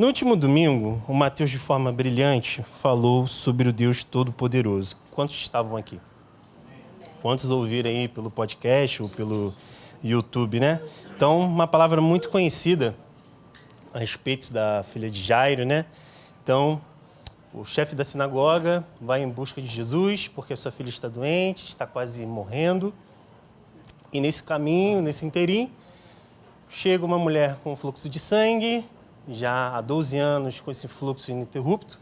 No último domingo, o Mateus, de forma brilhante, falou sobre o Deus Todo-Poderoso. Quantos estavam aqui? Quantos ouviram aí pelo podcast ou pelo YouTube, né? Então, uma palavra muito conhecida a respeito da filha de Jairo, né? Então, o chefe da sinagoga vai em busca de Jesus porque a sua filha está doente, está quase morrendo. E nesse caminho, nesse interim, chega uma mulher com fluxo de sangue, já há 12 anos com esse fluxo ininterrupto.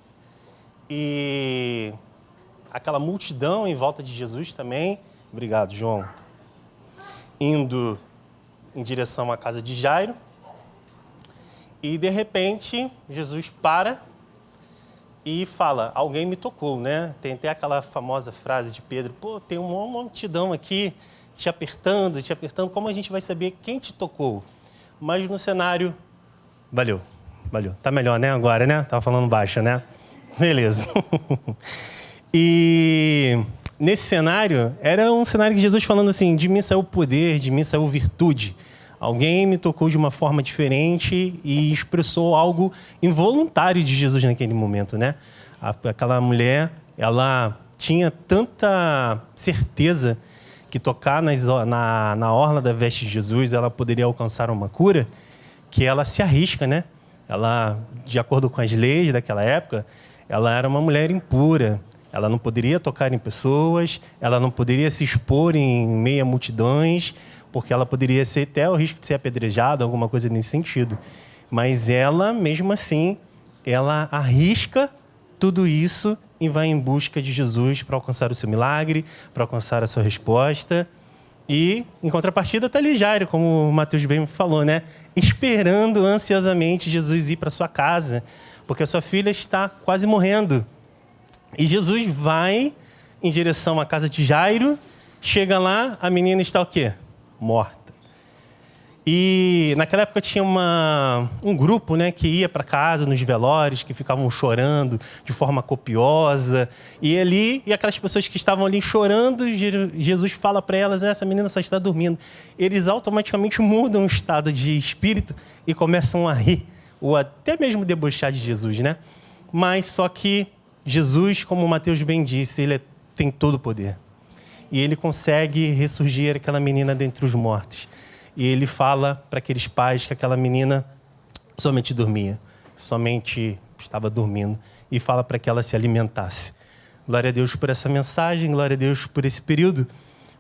E aquela multidão em volta de Jesus também, obrigado, João, indo em direção à casa de Jairo. E, de repente, Jesus para e fala, alguém me tocou, né? Tem até aquela famosa frase de Pedro, pô, tem uma multidão aqui te apertando, como a gente vai saber quem te tocou? Mas no cenário, valeu. Tá melhor, né, agora, né? Tava falando baixo, né? Beleza. E nesse cenário, era um cenário de Jesus falando assim, de mim saiu poder, de mim saiu virtude. Alguém me tocou de uma forma diferente e expressou algo involuntário de Jesus naquele momento, né? Aquela mulher, ela tinha tanta certeza que tocar na orla da veste de Jesus, ela poderia alcançar uma cura, que ela se arrisca, né? Ela, de acordo com as leis daquela época, ela era uma mulher impura. Ela não poderia tocar em pessoas, ela não poderia se expor em meio a multidões, porque ela poderia ser até o risco de ser apedrejada, alguma coisa nesse sentido. Mas ela, mesmo assim, ela arrisca tudo isso e vai em busca de Jesus para alcançar o seu milagre, para alcançar a sua resposta. E, em contrapartida, está ali Jairo, como o Mateus bem falou, né? Esperando ansiosamente Jesus ir para sua casa, porque a sua filha está quase morrendo. E Jesus vai em direção à casa de Jairo, chega lá, a menina está o quê? Morta. E naquela época tinha um grupo, né, que ia para casa nos velórios, que ficavam chorando de forma copiosa. E aquelas pessoas que estavam ali chorando, Jesus fala para elas, essa menina só está dormindo. Eles automaticamente mudam o estado de espírito e começam a rir, ou até mesmo debochar de Jesus, né? Mas só que Jesus, como o Mateus bem disse, ele tem todo o poder. E ele consegue ressurgir aquela menina dentre os mortos. E ele fala para aqueles pais que aquela menina somente dormia, somente estava dormindo. E fala para que ela se alimentasse. Glória a Deus por essa mensagem, glória a Deus por esse período.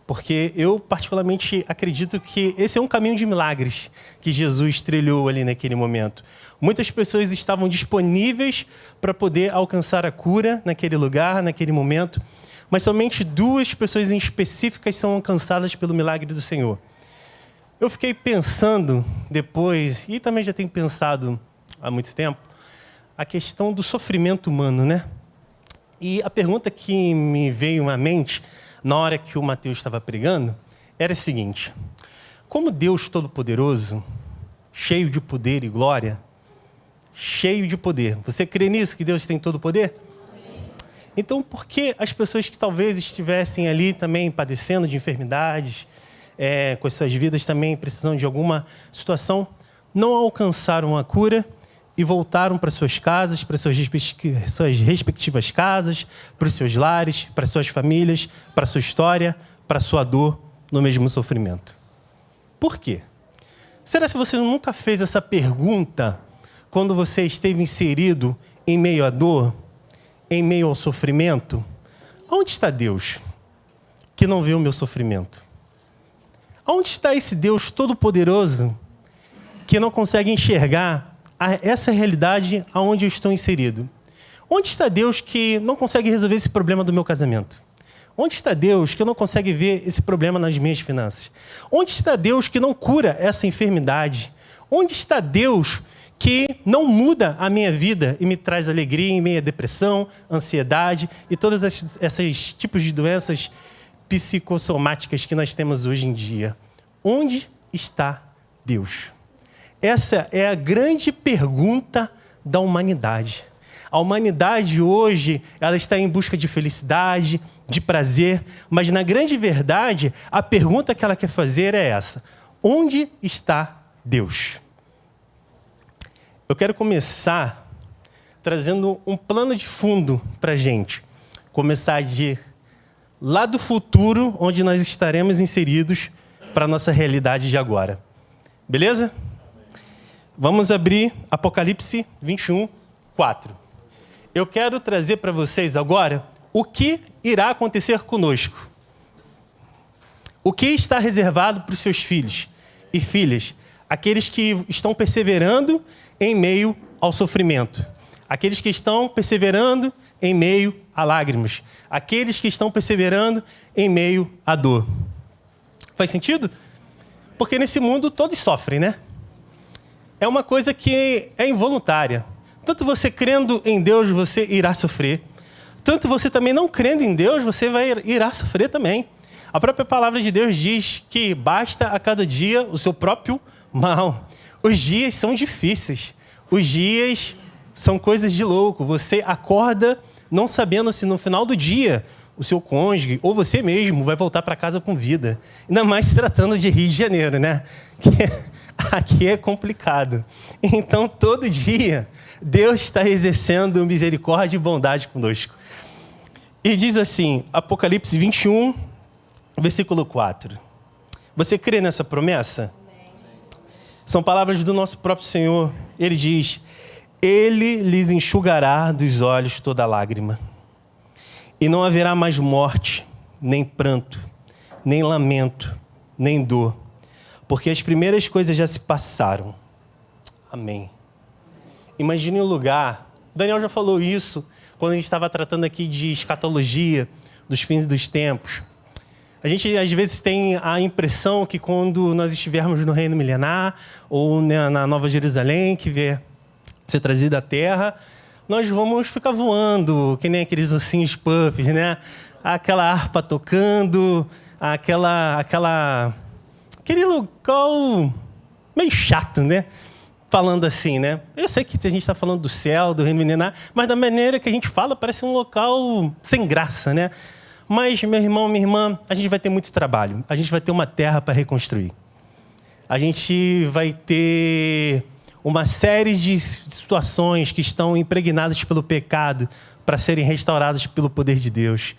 Porque eu particularmente acredito que esse é um caminho de milagres que Jesus trilhou ali naquele momento. Muitas pessoas estavam disponíveis para poder alcançar a cura naquele lugar, naquele momento. Mas somente 2 pessoas em específicas são alcançadas pelo milagre do Senhor. Eu fiquei pensando depois, e também já tenho pensado há muito tempo, a questão do sofrimento humano, né? E a pergunta que me veio à mente, na hora que o Mateus estava pregando, era a seguinte: como Deus Todo-Poderoso, cheio de poder e glória, cheio de poder, você crê nisso, que Deus tem todo o poder? Então, por que as pessoas que talvez estivessem ali também padecendo de enfermidades, com as suas vidas também precisando de alguma situação, não alcançaram a cura e voltaram para suas casas, para suas respectivas casas, para os seus lares, para suas famílias, para sua história, para sua dor, no mesmo sofrimento? Por quê? Será que você nunca fez essa pergunta quando você esteve inserido em meio à dor, em meio ao sofrimento? Onde está Deus que não vê o meu sofrimento? Onde está esse Deus Todo-Poderoso que não consegue enxergar essa realidade aonde eu estou inserido? Onde está Deus que não consegue resolver esse problema do meu casamento? Onde está Deus que não consegue ver esse problema nas minhas finanças? Onde está Deus que não cura essa enfermidade? Onde está Deus que não muda a minha vida e me traz alegria em meio à depressão, ansiedade e todos esses tipos de doenças psicossomáticas que nós temos hoje em dia? Onde está Deus? Essa é a grande pergunta da humanidade. A humanidade hoje, ela está em busca de felicidade, de prazer, mas na grande verdade, a pergunta que ela quer fazer é essa: onde está Deus? eu quero começar trazendo um plano de fundo para a gente. Começar de lá do futuro, onde nós estaremos inseridos, para a nossa realidade de agora. Beleza? Vamos abrir Apocalipse 21, 4. Eu quero trazer para vocês agora o que irá acontecer conosco. O que está reservado para os seus filhos e filhas, aqueles que estão perseverando em meio ao sofrimento, aqueles que estão perseverando em meio a lágrimas, aqueles que estão perseverando em meio à dor. Faz sentido? Porque nesse mundo todos sofrem, né? É uma coisa que é involuntária. Tanto você crendo em Deus, você irá sofrer. Tanto você também não crendo em Deus, você irá sofrer também. A própria palavra de Deus diz que basta a cada dia o seu próprio mal. Os dias são difíceis. Os dias são coisas de louco. Você acorda não sabendo se no final do dia o seu cônjuge ou você mesmo vai voltar para casa com vida. Ainda mais se tratando de Rio de Janeiro, né? Aqui é complicado. Então, todo dia, Deus está exercendo misericórdia e bondade conosco. E diz assim, Apocalipse 21, versículo 4. Você crê nessa promessa? São palavras do nosso próprio Senhor. Ele diz, Ele lhes enxugará dos olhos toda lágrima. E não haverá mais morte, nem pranto, nem lamento, nem dor. Porque as primeiras coisas já se passaram. Amém. Imagine um lugar, Daniel já falou isso, quando a gente estava tratando aqui de escatologia, dos fins dos tempos. A gente, às vezes, tem a impressão que quando nós estivermos no reino milenar, ou na Nova Jerusalém, que vai ser trazida à terra, nós vamos ficar voando, que nem aqueles ursinhos puffs, né? Aquela harpa tocando, aquele local meio chato, né? Falando assim, né? Eu sei que a gente está falando do céu, do reino milenar, mas da maneira que a gente fala, parece um local sem graça, né? Mas, meu irmão, minha irmã, a gente vai ter muito trabalho. A gente vai ter uma terra para reconstruir. A gente vai ter uma série de situações que estão impregnadas pelo pecado para serem restauradas pelo poder de Deus.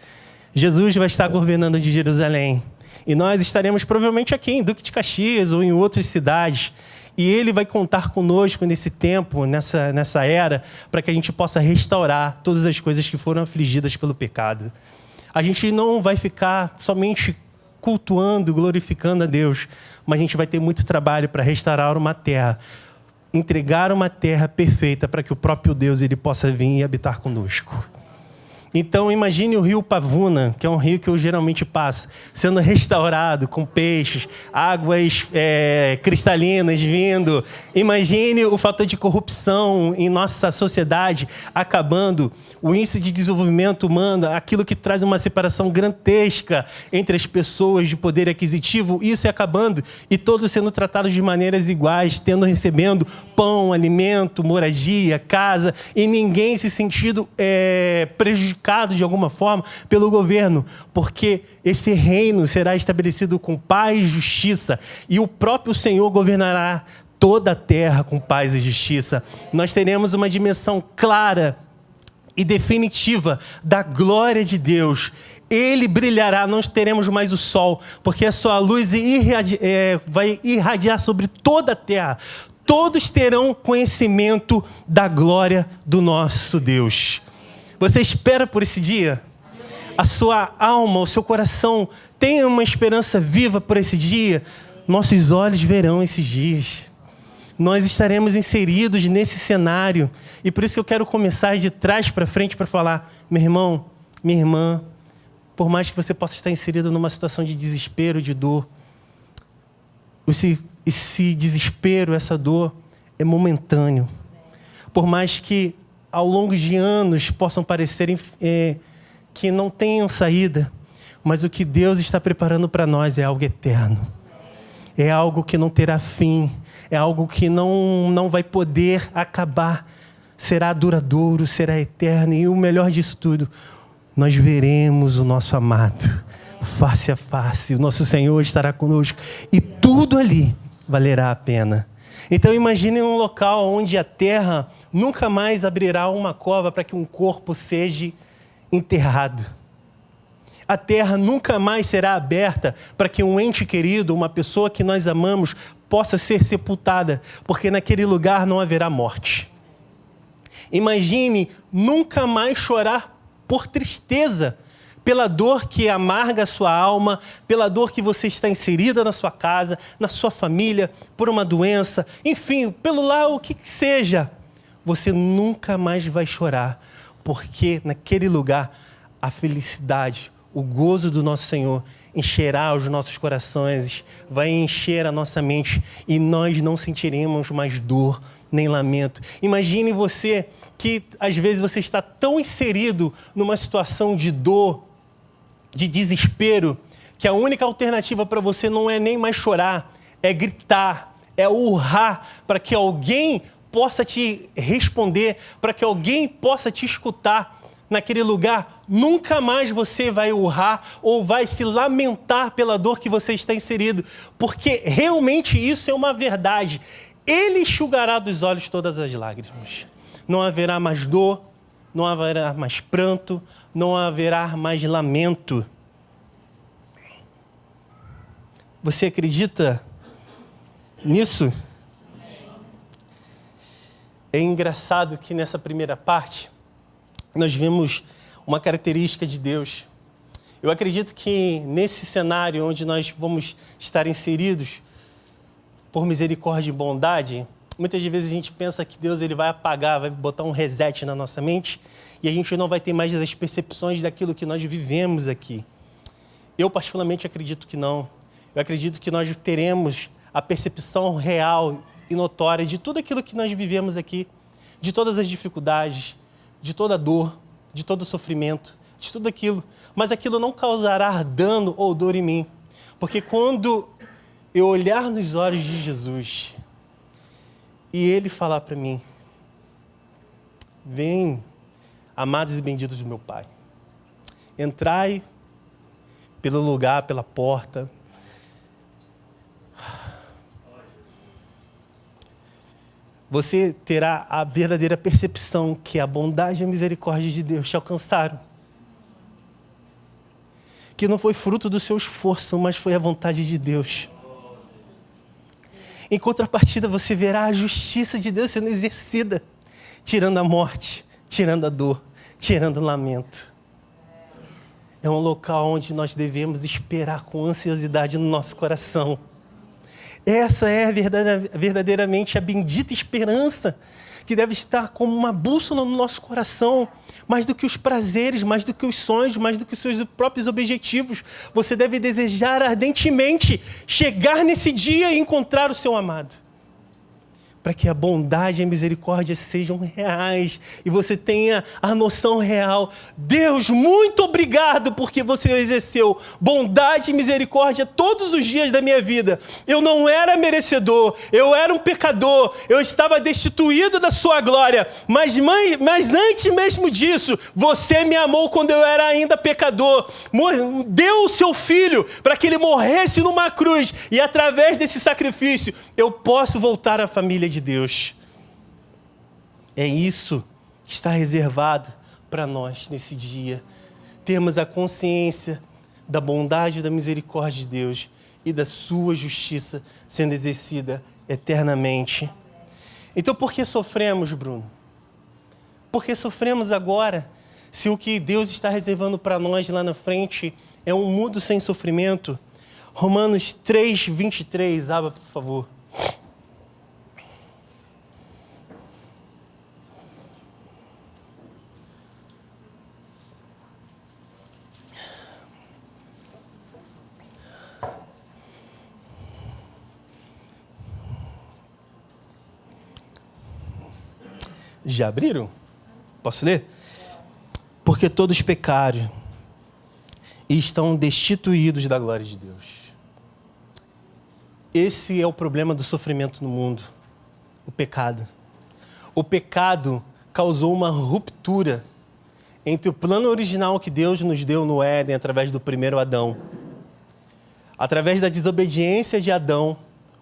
Jesus vai estar governando de Jerusalém. E nós estaremos provavelmente aqui em Duque de Caxias ou em outras cidades. E Ele vai contar conosco nesse tempo, nessa era, para que a gente possa restaurar todas as coisas que foram afligidas pelo pecado. A gente não vai ficar somente cultuando, glorificando a Deus, mas a gente vai ter muito trabalho para restaurar uma terra, entregar uma terra perfeita para que o próprio Deus ele possa vir e habitar conosco. Então, imagine o rio Pavuna, que é um rio que eu geralmente passo, sendo restaurado com peixes, águas cristalinas vindo. Imagine o fator de corrupção em nossa sociedade acabando, o índice de desenvolvimento humano, aquilo que traz uma separação grotesca entre as pessoas de poder aquisitivo, isso é acabando e todos sendo tratados de maneiras iguais, recebendo pão, alimento, moradia, casa, e ninguém se sentindo prejudicado de alguma forma pelo governo, porque esse reino será estabelecido com paz e justiça, e o próprio Senhor governará toda a terra com paz e justiça. Nós teremos uma dimensão clara e definitiva da glória de Deus. Ele brilhará, não teremos mais o sol, porque a sua luz vai irradiar sobre toda a terra. Todos terão conhecimento da glória do nosso Deus. Você espera por esse dia? A sua alma, o seu coração tem uma esperança viva por esse dia? Nossos olhos verão esses dias. Nós estaremos inseridos nesse cenário. E por isso que eu quero começar de trás para frente para falar, meu irmão, minha irmã, por mais que você possa estar inserido numa situação de desespero, de dor, esse desespero, essa dor é momentâneo. Por mais que ao longo de anos possam parecer que não tenham saída, mas o que Deus está preparando para nós é algo eterno. É algo que não terá fim, é algo que não vai poder acabar. Será duradouro, será eterno, e o melhor disso tudo, nós veremos o nosso amado, face a face, o nosso Senhor estará conosco, e tudo ali valerá a pena. Então imagine um local onde a terra nunca mais abrirá uma cova para que um corpo seja enterrado. A terra nunca mais será aberta para que um ente querido, uma pessoa que nós amamos, possa ser sepultada, porque naquele lugar não haverá morte. Imagine nunca mais chorar por tristeza, pela dor que amarga a sua alma, pela dor que você está inserida na sua casa, na sua família, por uma doença, enfim, pelo lá o que seja. Você nunca mais vai chorar, porque naquele lugar a felicidade, o gozo do nosso Senhor encherá os nossos corações, vai encher a nossa mente e nós não sentiremos mais dor nem lamento. Imagine você que às vezes você está tão inserido numa situação de dor, de desespero, que a única alternativa para você não é nem mais chorar, é gritar, é urrar para que alguém possa te responder, para que alguém possa te escutar. Naquele lugar, nunca mais você vai urrar ou vai se lamentar pela dor que você está inserido, porque realmente isso é uma verdade. Ele enxugará dos olhos todas as lágrimas. Não haverá mais dor, não haverá mais pranto, não haverá mais lamento. Você acredita nisso? É engraçado que nessa primeira parte, nós vemos uma característica de Deus. Eu acredito que nesse cenário onde nós vamos estar inseridos, por misericórdia e bondade, muitas vezes a gente pensa que Deus ele vai apagar, vai botar um reset na nossa mente e a gente não vai ter mais as percepções daquilo que nós vivemos aqui. Eu particularmente acredito que não. Eu acredito que nós teremos a percepção real e notória de tudo aquilo que nós vivemos aqui, de todas as dificuldades, de toda a dor, de todo o sofrimento, de tudo aquilo. Mas aquilo não causará dano ou dor em mim. Porque quando eu olhar nos olhos de Jesus e Ele falar para mim, vem, amados e benditos do meu Pai, entrai pelo lugar, pela porta. Você terá a verdadeira percepção que a bondade e a misericórdia de Deus te alcançaram. Que não foi fruto do seu esforço, mas foi a vontade de Deus. Em contrapartida, você verá a justiça de Deus sendo exercida, tirando a morte, tirando a dor, tirando o lamento. É um local onde nós devemos esperar com ansiosidade no nosso coração. Essa é verdadeiramente a bendita esperança que deve estar como uma bússola no nosso coração, mais do que os prazeres, mais do que os sonhos, mais do que os seus próprios objetivos. Você deve desejar ardentemente chegar nesse dia e encontrar o seu amado, para que a bondade e a misericórdia sejam reais e você tenha a noção real. Deus, muito obrigado porque você exerceu bondade e misericórdia todos os dias da minha vida. Eu não era merecedor, eu era um pecador, eu estava destituído da sua glória, mas antes mesmo disso, você me amou quando eu era ainda pecador. Deu o seu filho para que ele morresse numa cruz e através desse sacrifício eu posso voltar à família de Deus. É isso que está reservado para nós nesse dia. Termos a consciência da bondade e da misericórdia de Deus e da sua justiça sendo exercida eternamente. Então, por que sofremos, Bruno? Por que sofremos agora? Se o que Deus está reservando para nós lá na frente é um mundo sem sofrimento. Romanos 3:23, abra, por favor. Já abriram? Posso ler? Porque todos pecaram e estão destituídos da glória de Deus. Esse é o problema do sofrimento no mundo, o pecado. O pecado causou uma ruptura entre o plano original que Deus nos deu no Éden através do primeiro Adão. Através da desobediência de Adão,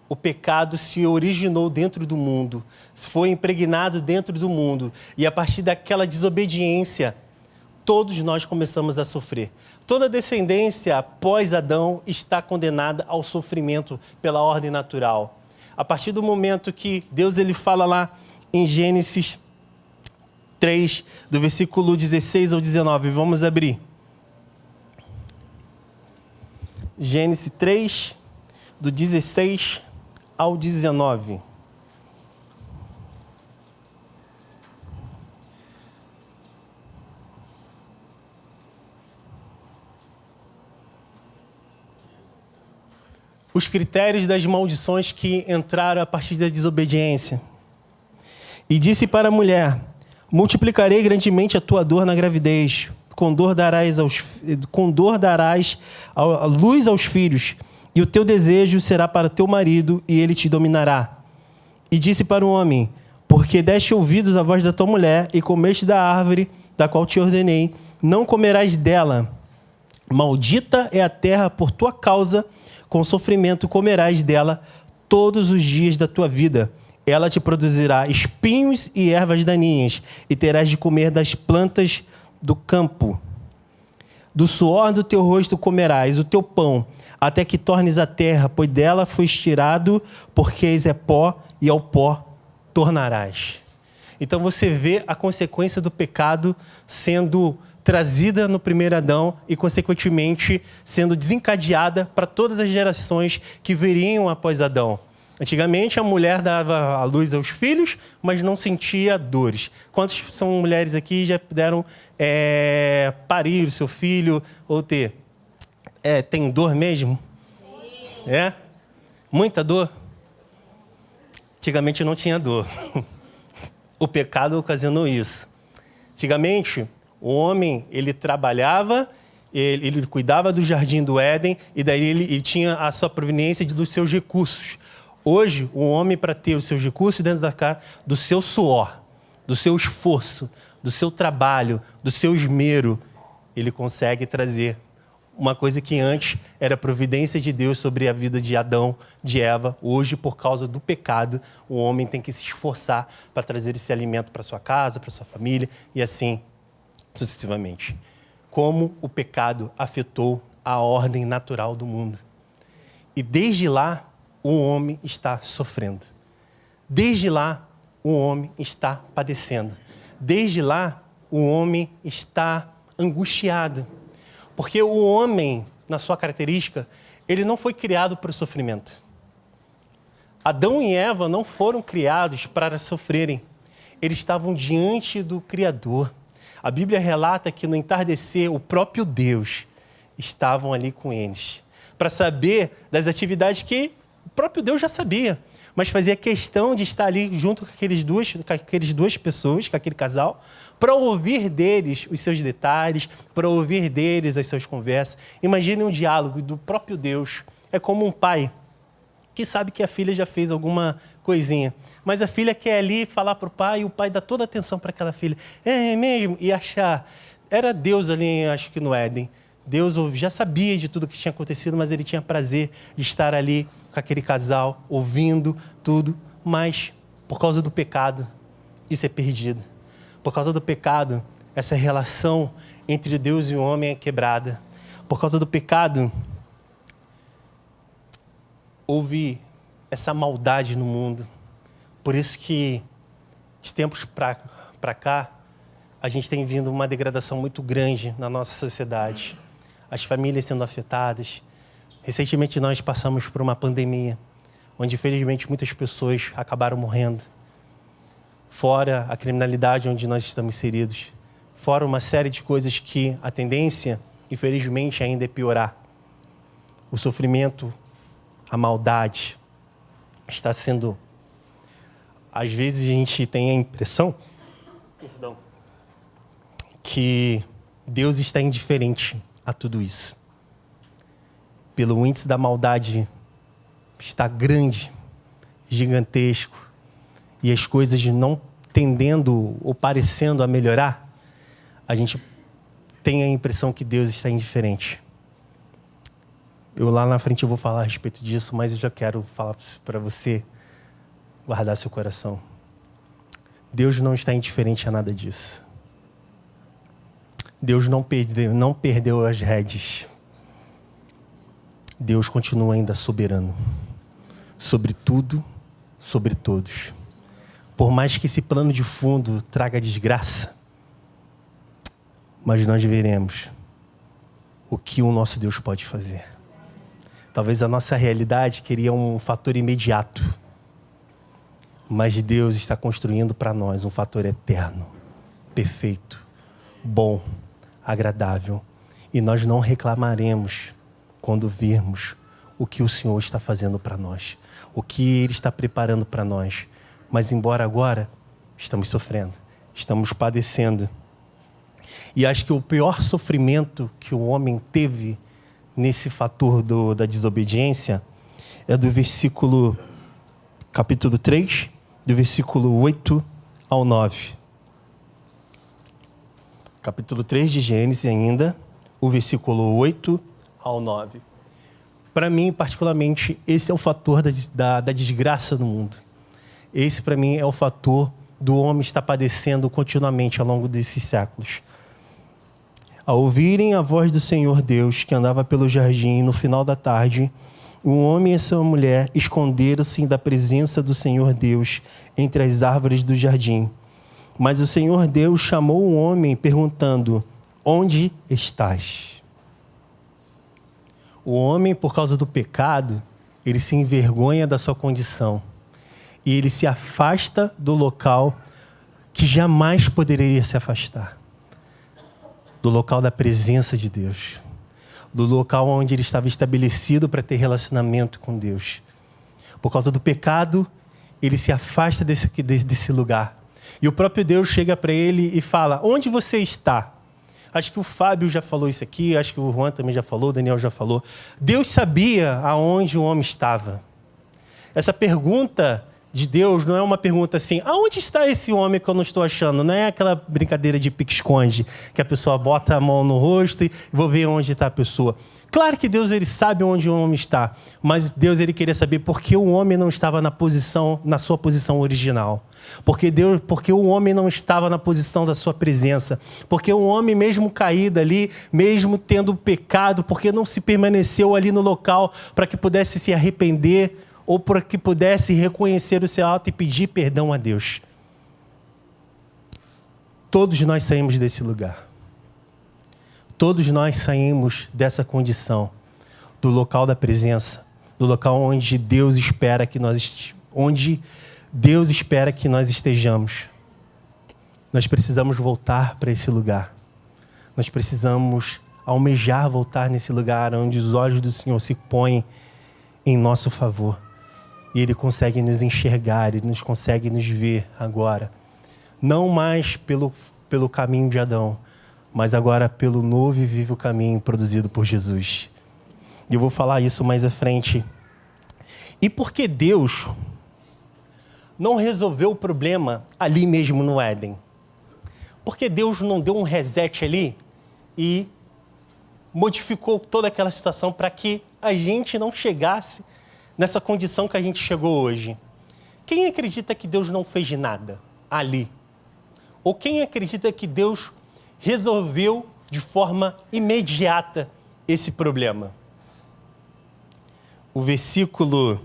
o pecado se originou dentro do mundo, foi impregnado dentro do mundo. E a partir daquela desobediência, todos nós começamos a sofrer. Toda descendência após Adão está condenada ao sofrimento pela ordem natural. A partir do momento que Deus ele fala lá em Gênesis 3, do versículo 16 ao 19. Vamos abrir. Gênesis 3, do 16 ao 19. Os critérios das maldições que entraram a partir da desobediência. E disse para a mulher: multiplicarei grandemente a tua dor na gravidez, com dor darás a luz aos filhos, e o teu desejo será para teu marido, e ele te dominará. E disse para o homem: porque deste ouvidos à voz da tua mulher, e comeste da árvore da qual te ordenei, não comerás dela. Maldita é a terra por tua causa, com sofrimento comerás dela todos os dias da tua vida. Ela te produzirá espinhos e ervas daninhas, e terás de comer das plantas do campo. Do suor do teu rosto comerás o teu pão, até que tornes a terra, pois dela foste tirado, porque és pó, e ao pó tornarás. Então você vê a consequência do pecado sendo trazida no primeiro Adão e, consequentemente, sendo desencadeada para todas as gerações que viriam após Adão. Antigamente, a mulher dava à luz aos filhos, mas não sentia dores. Quantas são mulheres aqui já puderam parir o seu filho ou ter? Tem dor mesmo? Sim. Muita dor? Antigamente não tinha dor. O pecado ocasionou isso. Antigamente, o homem, ele trabalhava, ele cuidava do jardim do Éden, e daí ele tinha a sua proveniência dos seus recursos. Hoje, o homem, para ter os seus recursos dentro da casa, do seu suor, do seu esforço, do seu trabalho, do seu esmero, ele consegue trazer uma coisa que antes era providência de Deus sobre a vida de Adão, de Eva. Hoje, por causa do pecado, o homem tem que se esforçar para trazer esse alimento para sua casa, para sua família, e assim sucessivamente. Como o pecado afetou a ordem natural do mundo. E desde lá, o homem está sofrendo. Desde lá, o homem está padecendo. Desde lá, o homem está angustiado. Porque o homem, na sua característica, ele não foi criado para o sofrimento. Adão e Eva não foram criados para sofrerem. Eles estavam diante do Criador. A Bíblia relata que no entardecer, o próprio Deus estavam ali com eles, para saber das atividades que o próprio Deus já sabia, mas fazia questão de estar ali junto com aqueles duas pessoas, com aquele casal, para ouvir deles os seus detalhes, para ouvir deles as suas conversas. Imagine um diálogo do próprio Deus. É como um pai que sabe que a filha já fez alguma coisinha, mas a filha quer ali falar para o pai, e o pai dá toda a atenção para aquela filha. É mesmo? E achar... Era Deus ali, acho que no Éden. Deus já sabia de tudo que tinha acontecido, mas ele tinha prazer de estar ali com aquele casal, ouvindo tudo. Mas, por causa do pecado, isso é perdido. Por causa do pecado, essa relação entre Deus e o homem é quebrada. Por causa do pecado, houve essa maldade no mundo. Por isso que, de tempos para cá, a gente tem vindo uma degradação muito grande na nossa sociedade. As famílias sendo afetadas. Recentemente nós passamos por uma pandemia, onde infelizmente muitas pessoas acabaram morrendo. Fora a criminalidade onde nós estamos inseridos. Fora uma série de coisas que a tendência, infelizmente, ainda é piorar. O sofrimento, a maldade está sendo... Às vezes a gente tem a impressão que Deus está indiferente a tudo isso. Pelo índice da maldade está grande, gigantesco, e as coisas não tendendo ou parecendo a melhorar, a gente tem a impressão que Deus está indiferente. Lá na frente eu vou falar a respeito disso, mas eu já quero falar para você guardar seu coração. Deus não está indiferente a nada disso. Deus não perdeu as rédeas. Deus continua ainda soberano. Sobre tudo, sobre todos. Por mais que esse plano de fundo traga desgraça, mas nós veremos o que o nosso Deus pode fazer. Talvez a nossa realidade queria um fator imediato, mas Deus está construindo para nós um fator eterno, perfeito, bom, agradável. E nós não reclamaremos quando virmos o que o Senhor está fazendo para nós, o que Ele está preparando para nós. Mas embora agora estamos sofrendo, estamos padecendo. E acho que o pior sofrimento que o homem teve nesse fator da desobediência é do versículo, capítulo 3, do versículo 8 ao 9. Capítulo 3 de Gênesis ainda, o versículo 8 ao 9. Para mim, particularmente, esse é o fator da desgraça do mundo. Esse, para mim, é o fator do homem estar padecendo continuamente ao longo desses séculos. Ao ouvirem a voz do Senhor Deus, que andava pelo jardim no final da tarde, o homem e sua mulher esconderam-se da presença do Senhor Deus entre as árvores do jardim. Mas o Senhor Deus chamou o homem, perguntando: onde estás? O homem, por causa do pecado, ele se envergonha da sua condição. E ele se afasta do local que jamais poderia se afastar. Do local da presença de Deus. Do local onde ele estava estabelecido para ter relacionamento com Deus. Por causa do pecado, ele se afasta desse lugar. E o próprio Deus chega para ele e fala: onde você está? Acho que o Fábio já falou isso aqui, acho que o Juan também já falou, o Daniel já falou. Deus sabia aonde o homem estava. Essa pergunta de Deus não é uma pergunta assim: aonde está esse homem que eu não estou achando? Não é aquela brincadeira de pique-esconde, que a pessoa bota a mão no rosto e vou ver onde está a pessoa. Claro que Deus ele sabe onde o homem está, mas Deus ele queria saber por que o homem não estava na sua posição original. Porque o homem não estava na posição da sua presença. Porque o homem, mesmo caído ali, mesmo tendo pecado, porque não se permaneceu ali no local para que pudesse se arrepender ou para que pudesse reconhecer o seu ato e pedir perdão a Deus. Todos nós saímos desse lugar. Todos nós saímos dessa condição, do local da presença, do local onde Deus espera que nós estejamos. Nós precisamos voltar para esse lugar. Nós precisamos almejar voltar nesse lugar onde os olhos do Senhor se põem em nosso favor. E Ele consegue nos enxergar, Ele consegue nos ver agora. Não mais pelo caminho de Adão, mas agora pelo novo e vivo caminho produzido por Jesus. E eu vou falar isso mais à frente. E por que Deus não resolveu o problema ali mesmo no Éden? Por que Deus não deu um reset ali e modificou toda aquela situação para que a gente não chegasse nessa condição que a gente chegou hoje? Quem acredita que Deus não fez nada ali? Ou quem acredita que Deus resolveu de forma imediata esse problema? O versículo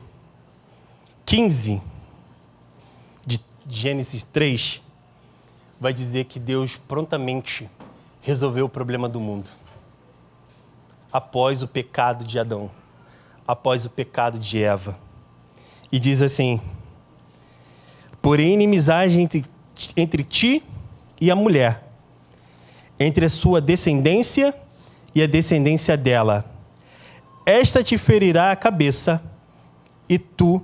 15 de Gênesis 3 vai dizer que Deus prontamente resolveu o problema do mundo. Após o pecado de Adão, após o pecado de Eva. E diz assim: porém, inimizade entre ti e a mulher, entre a sua descendência e a descendência dela. Esta te ferirá a cabeça e tu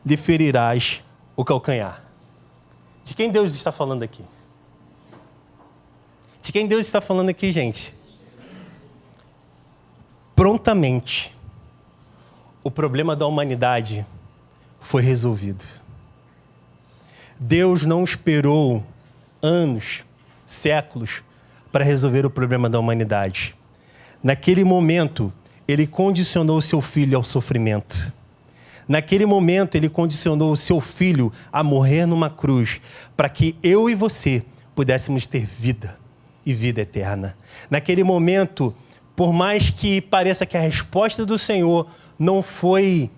lhe ferirás o calcanhar. De quem Deus está falando aqui? De quem Deus está falando aqui, gente? Prontamente, o problema da humanidade foi resolvido. Deus não esperou anos, séculos, para resolver o problema da humanidade. Naquele momento, ele condicionou o seu filho ao sofrimento. Naquele momento, ele condicionou o seu filho a morrer numa cruz, para que eu e você pudéssemos ter vida e vida eterna. Naquele momento, por mais que pareça que a resposta do Senhor não foi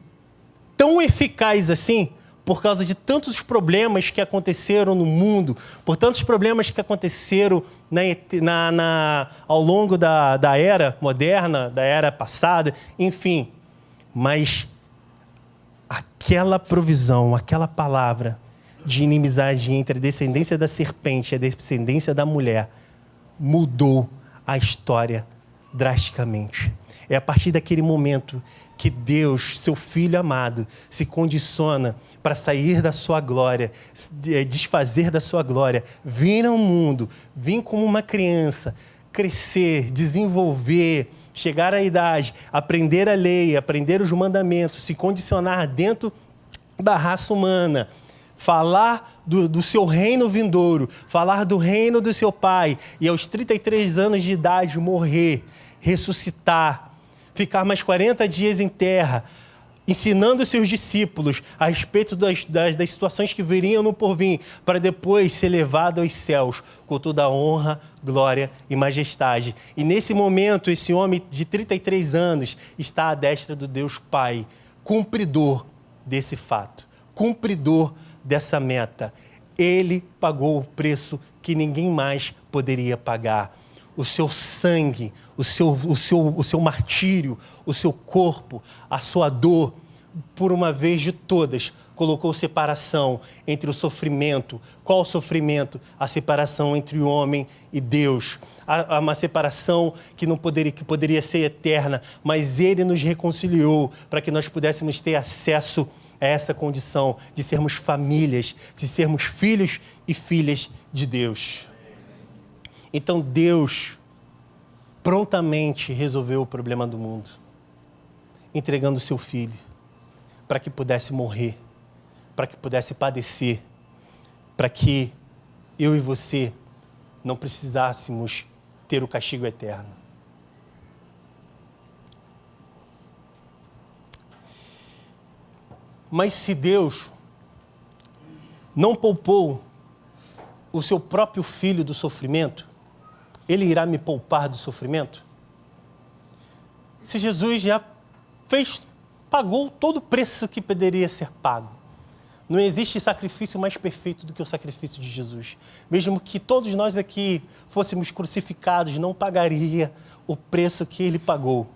tão eficaz assim, por causa de tantos problemas que aconteceram no mundo, por tantos problemas que aconteceram ao longo da era moderna, da era passada, enfim. Mas aquela provisão, aquela palavra de inimizade entre a descendência da serpente e a descendência da mulher mudou a história drasticamente. É a partir daquele momento que Deus, seu Filho amado, se condiciona para sair da sua glória, desfazer da sua glória, vir ao mundo, vir como uma criança, crescer, desenvolver, chegar à idade, aprender a lei, aprender os mandamentos, se condicionar dentro da raça humana, falar do seu reino vindouro, falar do reino do seu Pai, e aos 33 anos de idade morrer, ressuscitar, ficar mais 40 dias em terra, ensinando os seus discípulos a respeito das situações que viriam no porvir, para depois ser levado aos céus com toda a honra, glória e majestade. E nesse momento, esse homem de 33 anos está à destra do Deus Pai, cumpridor desse fato, cumpridor dessa meta. Ele pagou o preço que ninguém mais poderia pagar. O seu sangue, o seu martírio, o seu corpo, a sua dor, por uma vez de todas, colocou separação entre o sofrimento. Qual o sofrimento? A separação entre o homem e Deus. Há uma separação que poderia ser eterna, mas Ele nos reconciliou para que nós pudéssemos ter acesso a essa condição de sermos famílias, de sermos filhos e filhas de Deus. Então Deus prontamente resolveu o problema do mundo, entregando o seu filho para que pudesse morrer, para que pudesse padecer, para que eu e você não precisássemos ter o castigo eterno. Mas se Deus não poupou o seu próprio filho do sofrimento, Ele irá me poupar do sofrimento? Se Jesus já pagou todo o preço que poderia ser pago. Não existe sacrifício mais perfeito do que o sacrifício de Jesus. Mesmo que todos nós aqui fôssemos crucificados, não pagaria o preço que Ele pagou.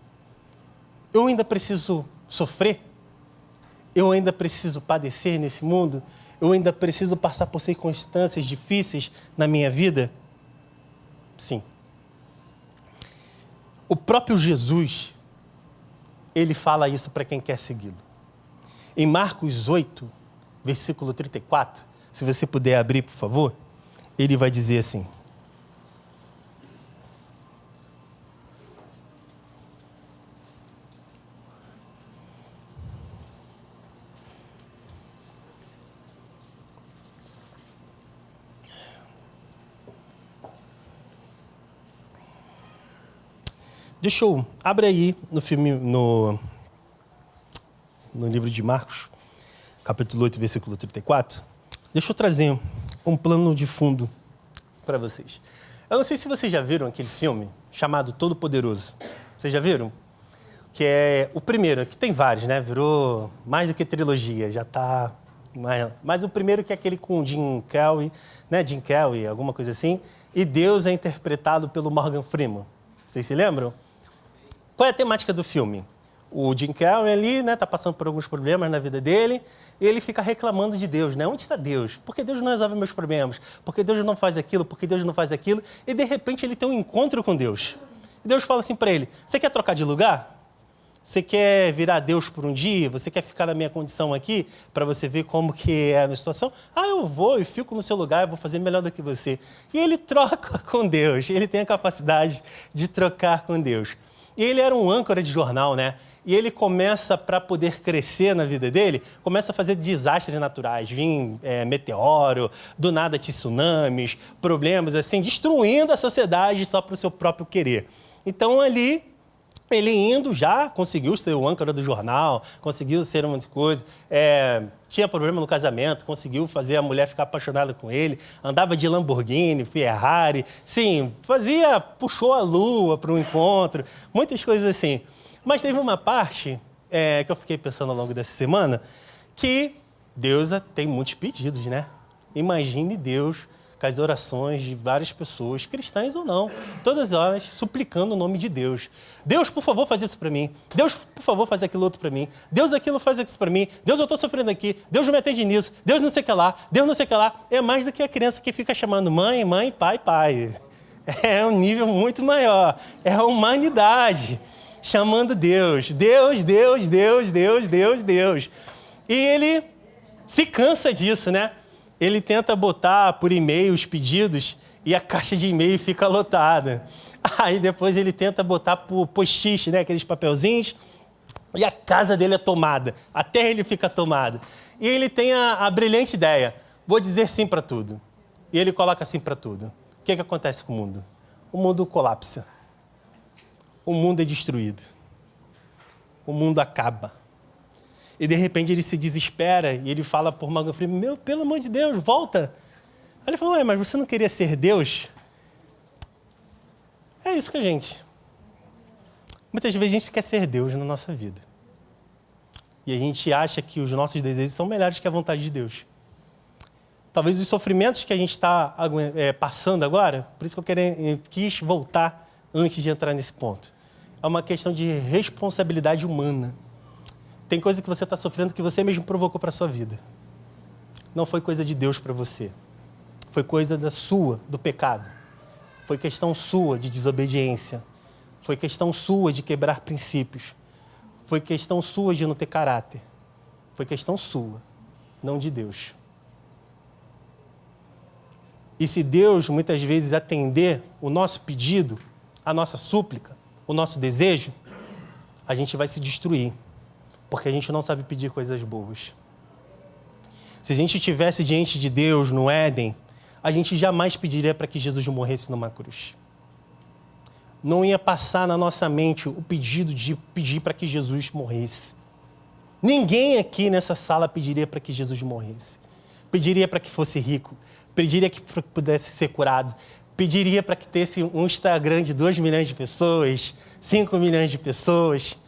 Eu ainda preciso sofrer? Eu ainda preciso padecer nesse mundo? Eu ainda preciso passar por circunstâncias difíceis na minha vida? Sim. O próprio Jesus, Ele fala isso para quem quer segui-lo. Em Marcos 8, versículo 34, se você puder abrir, por favor, Ele vai dizer assim: abre aí no livro de Marcos, capítulo 8, versículo 34. Deixa eu trazer um plano de fundo para vocês. Eu não sei se vocês já viram aquele filme chamado Todo-Poderoso. Vocês já viram? Que é o primeiro, que tem vários, né? Virou mais do que trilogia, já está... Mas o primeiro que é aquele com Jim Carrey, né? Jim Carrey, alguma coisa assim. E Deus é interpretado pelo Morgan Freeman. Vocês se lembram? Qual é a temática do filme? O Jim Carrey ali, né, tá passando por alguns problemas na vida dele, e ele fica reclamando de Deus, né? Onde está Deus? Por que Deus não resolve meus problemas? Por que Deus não faz aquilo? Por que Deus não faz aquilo? E, de repente, ele tem um encontro com Deus. E Deus fala assim para ele: você quer trocar de lugar? Você quer virar Deus por um dia? Você quer ficar na minha condição aqui para você ver como que é a minha situação? Ah, eu vou e fico no seu lugar, eu vou fazer melhor do que você. E ele troca com Deus, ele tem a capacidade de trocar com Deus. E ele era um âncora de jornal, né? E ele começa, para poder crescer na vida dele, começa a fazer desastres naturais. Vem meteoro, do nada tsunamis, problemas assim, destruindo a sociedade só para o seu próprio querer. Então ali, Ele indo já conseguiu ser o âncora do jornal, conseguiu ser um monte de coisa, tinha problema no casamento, conseguiu fazer a mulher ficar apaixonada com ele, andava de Lamborghini, Ferrari, sim, puxou a lua para um encontro, muitas coisas assim. Mas teve uma parte que eu fiquei pensando ao longo dessa semana, que Deus tem muitos pedidos, né? Imagine Deus com as orações de várias pessoas, cristãs ou não, todas elas suplicando o nome de Deus. Deus, por favor, faz isso para mim. Deus, por favor, faz aquilo outro para mim. Deus, aquilo faz isso para mim. Deus, eu estou sofrendo aqui. Deus, não me atende nisso. Deus, não sei o que lá. Deus, não sei o que lá. É mais do que a criança que fica chamando mãe, mãe, pai, pai. É um nível muito maior. É a humanidade chamando Deus. Deus, Deus, Deus, Deus, Deus, Deus. E ele se cansa disso, né? Ele tenta botar por e-mail os pedidos e a caixa de e-mail fica lotada. Aí depois ele tenta botar por post-it, né, aqueles papelzinhos, e a casa dele é tomada, a terra ele fica tomada. E ele tem a brilhante ideia, vou dizer sim para tudo. E ele coloca sim para tudo. O que acontece com o mundo? O mundo colapsa. O mundo é destruído. O mundo acaba. E, de repente, ele se desespera e ele fala por Morgan Freeman, pelo amor de Deus, volta. Aí ele falou, mas você não queria ser Deus? É isso que muitas vezes a gente quer ser Deus na nossa vida. E a gente acha que os nossos desejos são melhores que a vontade de Deus. Talvez os sofrimentos que a gente está passando agora, por isso que eu quis voltar antes de entrar nesse ponto. É uma questão de responsabilidade humana. Tem coisa que você está sofrendo que você mesmo provocou para a sua vida. Não foi coisa de Deus para você. Foi coisa do pecado. Foi questão sua de desobediência. Foi questão sua de quebrar princípios. Foi questão sua de não ter caráter. Foi questão sua, não de Deus. E se Deus, muitas vezes, atender o nosso pedido, a nossa súplica, o nosso desejo, a gente vai se destruir. Porque a gente não sabe pedir coisas boas. Se a gente estivesse diante de Deus no Éden, a gente jamais pediria para que Jesus morresse numa cruz. Não ia passar na nossa mente o pedido de pedir para que Jesus morresse. Ninguém aqui nessa sala pediria para que Jesus morresse. Pediria para que fosse rico. Pediria que pudesse ser curado. Pediria para que tivesse um Instagram de 2 milhões de pessoas, 5 milhões de pessoas.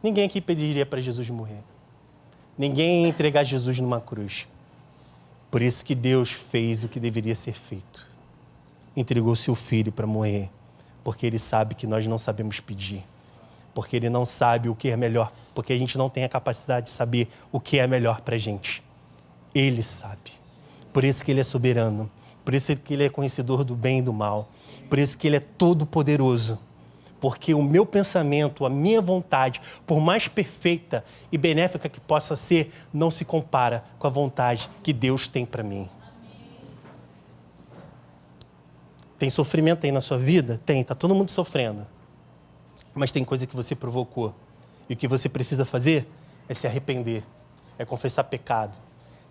Ninguém aqui pediria para Jesus morrer. Ninguém ia entregar Jesus numa cruz. Por isso que Deus fez o que deveria ser feito. Entregou seu filho para morrer. Porque Ele sabe que nós não sabemos pedir. Porque Ele não sabe o que é melhor. Porque a gente não tem a capacidade de saber o que é melhor para a gente. Ele sabe. Por isso que Ele é soberano. Por isso que Ele é conhecedor do bem e do mal. Por isso que Ele é todo poderoso. Porque o meu pensamento, a minha vontade, por mais perfeita e benéfica que possa ser, não se compara com a vontade que Deus tem para mim. Tem sofrimento aí na sua vida? Tem, está todo mundo sofrendo. Mas tem coisa que você provocou. E o que você precisa fazer é se arrepender, é confessar pecado,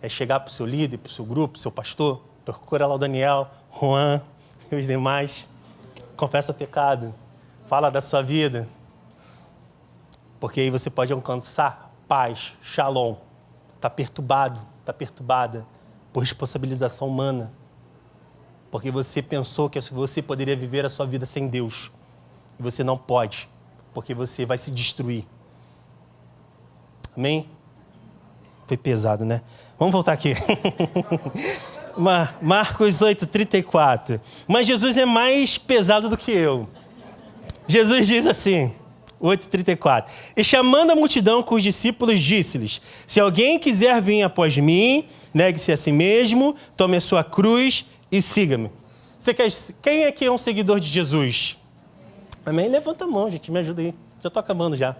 é chegar para o seu líder, para o seu grupo, para o seu pastor, procura lá o Daniel, Juan e os demais, confessa pecado. Fala da sua vida, porque aí você pode alcançar paz, shalom. Está perturbado, está perturbada por responsabilização humana. Porque você pensou que você poderia viver a sua vida sem Deus. E você não pode, porque você vai se destruir. Amém? Foi pesado, né? Vamos voltar aqui. Marcos 8:34. Mas Jesus é mais pesado do que eu. Jesus diz assim, 8:34. E chamando a multidão com os discípulos, disse-lhes, se alguém quiser vir após mim, negue-se a si mesmo, tome a sua cruz e siga-me. Quem aqui é um seguidor de Jesus? Amém? Levanta a mão, gente, me ajuda aí. Já estou acabando já.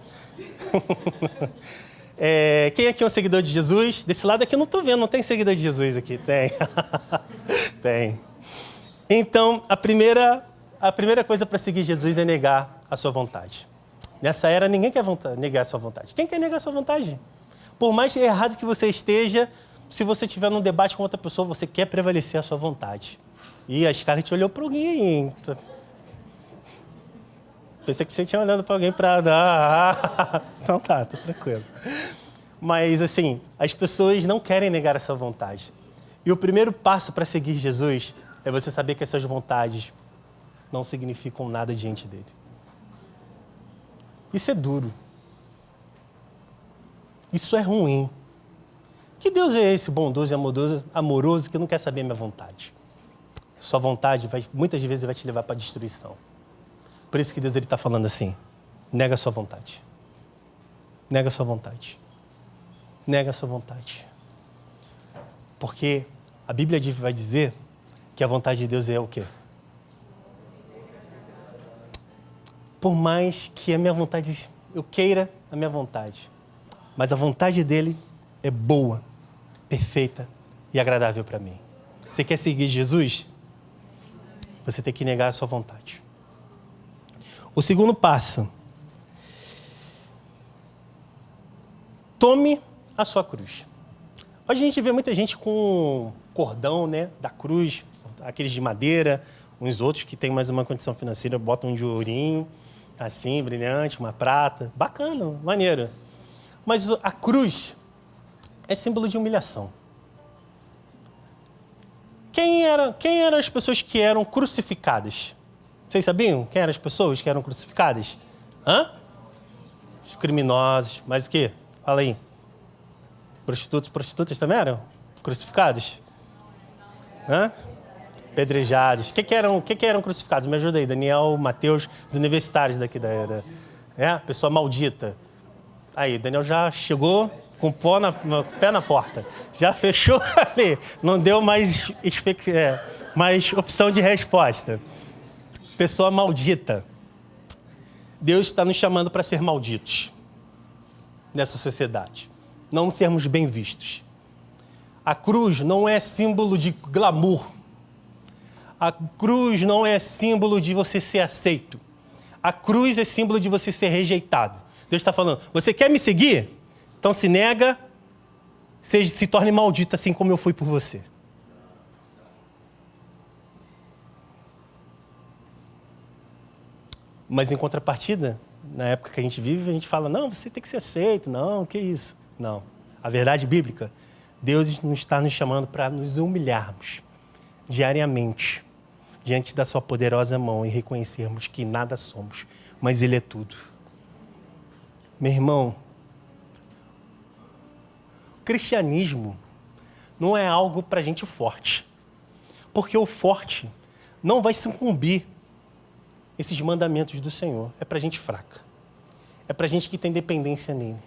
Quem aqui é um seguidor de Jesus? Desse lado aqui eu não estou vendo, não tem seguidor de Jesus aqui. Tem. Tem. Então, a primeira coisa para seguir Jesus é negar a sua vontade. Nessa era, ninguém quer negar a sua vontade. Quem quer negar a sua vontade? Por mais errado que você esteja, se você estiver num debate com outra pessoa, você quer prevalecer a sua vontade. E a Scarlett olhou para alguém aí. Pensei que você tinha olhado para alguém para dar. Então tá tranquilo. Mas, assim, as pessoas não querem negar a sua vontade. E o primeiro passo para seguir Jesus é você saber que as suas vontades não significam nada diante dele. Isso é duro. Isso é ruim. Que Deus é esse bondoso e amoroso que não quer saber a minha vontade? Sua vontade muitas vezes vai te levar para a destruição. Por isso que Deus está falando assim, nega a sua vontade. Nega a sua vontade. Nega a sua vontade. Porque a Bíblia vai dizer que a vontade de Deus é o quê? Por mais que a minha vontade, eu queira a minha vontade, mas a vontade dele é boa, perfeita e agradável para mim. Você quer seguir Jesus? Você tem que negar a sua vontade. O segundo passo. Tome a sua cruz. Hoje a gente vê muita gente com cordão, né, da cruz, aqueles de madeira, uns outros que têm mais uma condição financeira, botam um de ourinho, assim, brilhante, uma prata. Bacana, maneiro. Mas a cruz é símbolo de humilhação. Quem eram as pessoas que eram crucificadas? Vocês sabiam quem eram as pessoas que eram crucificadas? Os criminosos. Mas o quê? Fala aí. Prostitutas também eram crucificados? Pedrejados. O que eram crucificados? Me ajuda aí, Daniel, Mateus, os universitários daqui da era. Pessoa maldita. Aí, Daniel já chegou com o pé na porta. Já fechou ali. Não deu mais opção de resposta. Pessoa maldita. Deus está nos chamando para ser malditos nessa sociedade. Não sermos bem vistos. A cruz não é símbolo de glamour. A cruz não é símbolo de você ser aceito. A cruz é símbolo de você ser rejeitado. Deus está falando, você quer me seguir? Então se nega, se torne maldito assim como eu fui por você. Mas em contrapartida, na época que a gente vive, a gente fala, não, você tem que ser aceito, não, que isso? Não. A verdade bíblica, Deus está nos chamando para nos humilharmos diariamente diante da sua poderosa mão e reconhecermos que nada somos, mas Ele é tudo. Meu irmão, o cristianismo não é algo para gente forte, porque o forte não vai sucumbir esses mandamentos do Senhor. É para gente fraca. É para gente que tem dependência nele.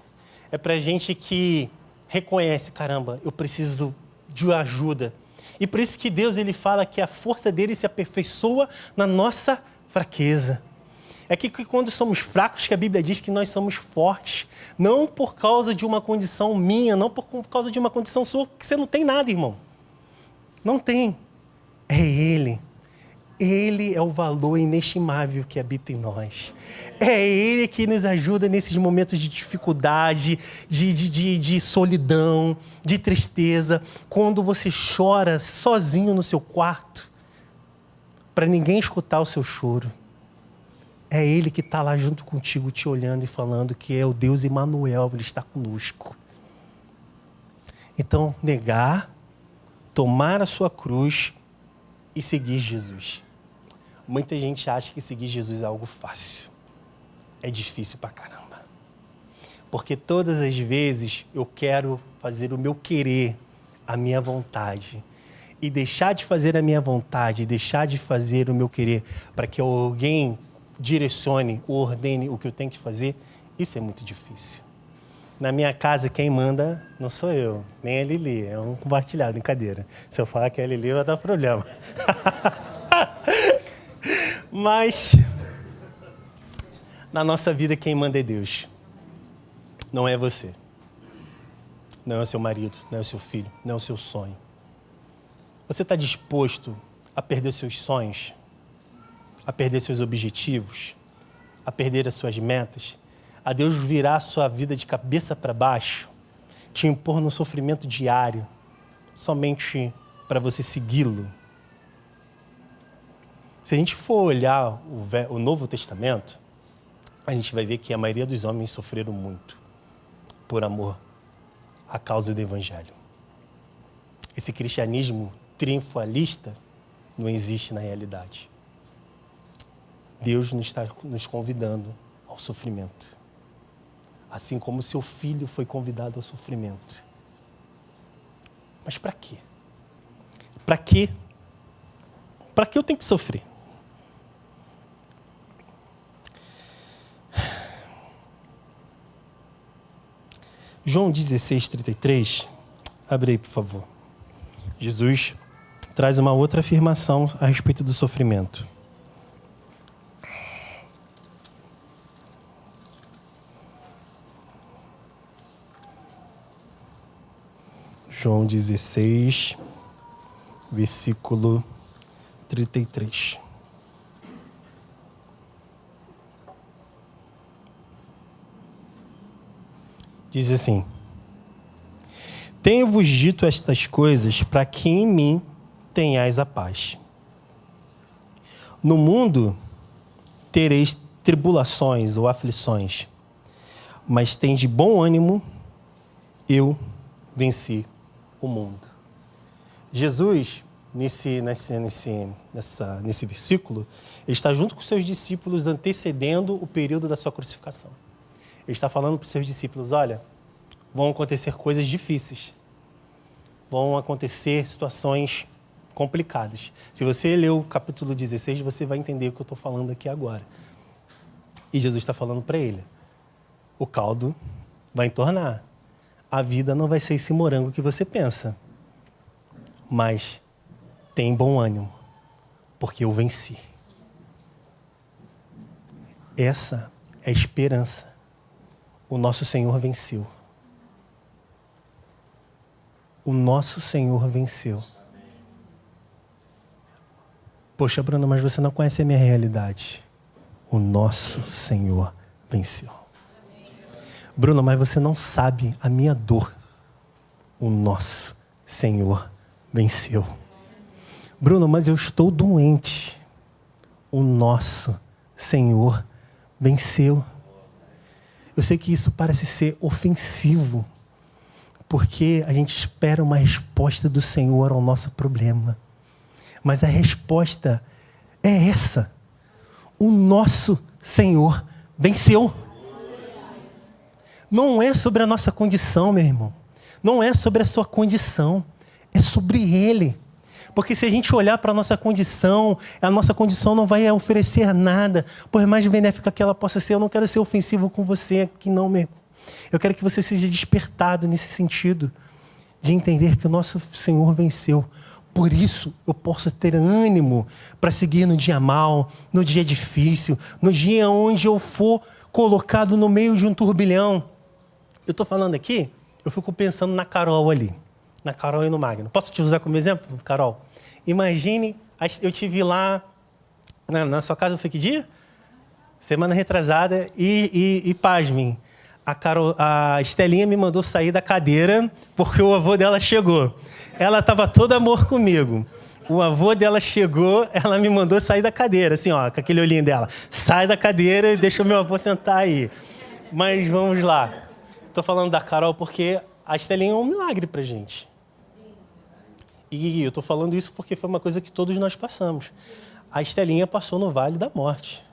É para gente que reconhece, caramba, eu preciso de ajuda. E por isso que Deus ele fala que a força dele se aperfeiçoa na nossa fraqueza. É que quando somos fracos, que a Bíblia diz que nós somos fortes. Não por causa de uma condição minha, não por causa de uma condição sua, que você não tem nada, irmão. Não tem. É Ele. Ele é o valor inestimável que habita em nós. É Ele que nos ajuda nesses momentos de dificuldade, de solidão, de tristeza. Quando você chora sozinho no seu quarto, para ninguém escutar o seu choro. É Ele que está lá junto contigo, te olhando e falando que é o Deus Emanuel, Ele está conosco. Então, negar, tomar a sua cruz e seguir Jesus. Muita gente acha que seguir Jesus é algo fácil. É difícil pra caramba. Porque todas as vezes eu quero fazer o meu querer, a minha vontade. E deixar de fazer a minha vontade, deixar de fazer o meu querer para que alguém direcione ou ordene o que eu tenho que fazer, isso é muito difícil. Na minha casa, quem manda não sou eu, nem a Lili. É um compartilhado, brincadeira. Se eu falar que é a Lili, vai dar problema. Mas, na nossa vida, quem manda é Deus. Não é você. Não é o seu marido, não é o seu filho, não é o seu sonho. Você está disposto a perder seus sonhos? A perder seus objetivos? A perder as suas metas? A Deus virar a sua vida de cabeça para baixo? Te impor no sofrimento diário? Somente para você segui-lo? Se a gente for olhar o Novo Testamento, a gente vai ver que a maioria dos homens sofreram muito por amor à causa do Evangelho. Esse cristianismo triunfalista não existe na realidade. Deus está nos convidando ao sofrimento. Assim como seu filho foi convidado ao sofrimento. Mas para quê? Para quê? Para que eu tenho que sofrer? João 16:33, abre aí, por favor. Jesus traz uma outra afirmação a respeito do sofrimento. João 16, versículo 33. Diz assim: tenho-vos dito estas coisas para que em mim tenhais a paz. No mundo tereis tribulações ou aflições, mas tende bom ânimo, eu venci o mundo. Jesus, nesse versículo, ele está junto com os seus discípulos antecedendo o período da sua crucificação. Ele está falando para os seus discípulos, olha, vão acontecer coisas difíceis, vão acontecer situações complicadas. Se você ler o capítulo 16, você vai entender o que eu estou falando aqui agora. E Jesus está falando para ele, o caldo vai entornar. A vida não vai ser esse morango que você pensa, mas tem bom ânimo, porque eu venci. Essa é a esperança. O nosso Senhor venceu. O nosso Senhor venceu. Poxa, Bruno, mas você não conhece a minha realidade. O nosso Senhor venceu. Bruno, mas você não sabe a minha dor. O nosso Senhor venceu. Bruno, mas eu estou doente. O nosso Senhor venceu. Eu sei que isso parece ser ofensivo, porque a gente espera uma resposta do Senhor ao nosso problema. Mas a resposta é essa. O nosso Senhor venceu. Não é sobre a nossa condição, meu irmão. Não é sobre a sua condição. É sobre Ele. Porque se a gente olhar para a nossa condição não vai oferecer nada, por mais benéfica que ela possa ser. Eu não quero ser ofensivo com você aqui não, meu irmão. Eu quero que você seja despertado nesse sentido, de entender que o nosso Senhor venceu. Por isso, eu posso ter ânimo para seguir no dia mal, no dia difícil, no dia onde eu for colocado no meio de um turbilhão. Eu estou falando aqui, eu fico pensando na Carol ali. Na Carol e no Magno. Posso te usar como exemplo, Carol? Imagine, eu tive lá na sua casa, foi que dia? Semana retrasada, e pasmem, a Estelinha me mandou sair da cadeira porque o avô dela chegou. Ela estava todo amor comigo. O avô dela chegou, ela me mandou sair da cadeira, assim, ó, com aquele olhinho dela. Sai da cadeira e deixa o meu avô sentar aí. Mas vamos lá. Estou falando da Carol porque a Estelinha é um milagre pra gente. E eu estou falando isso porque foi uma coisa que todos nós passamos. A Estelinha passou no Vale da Morte.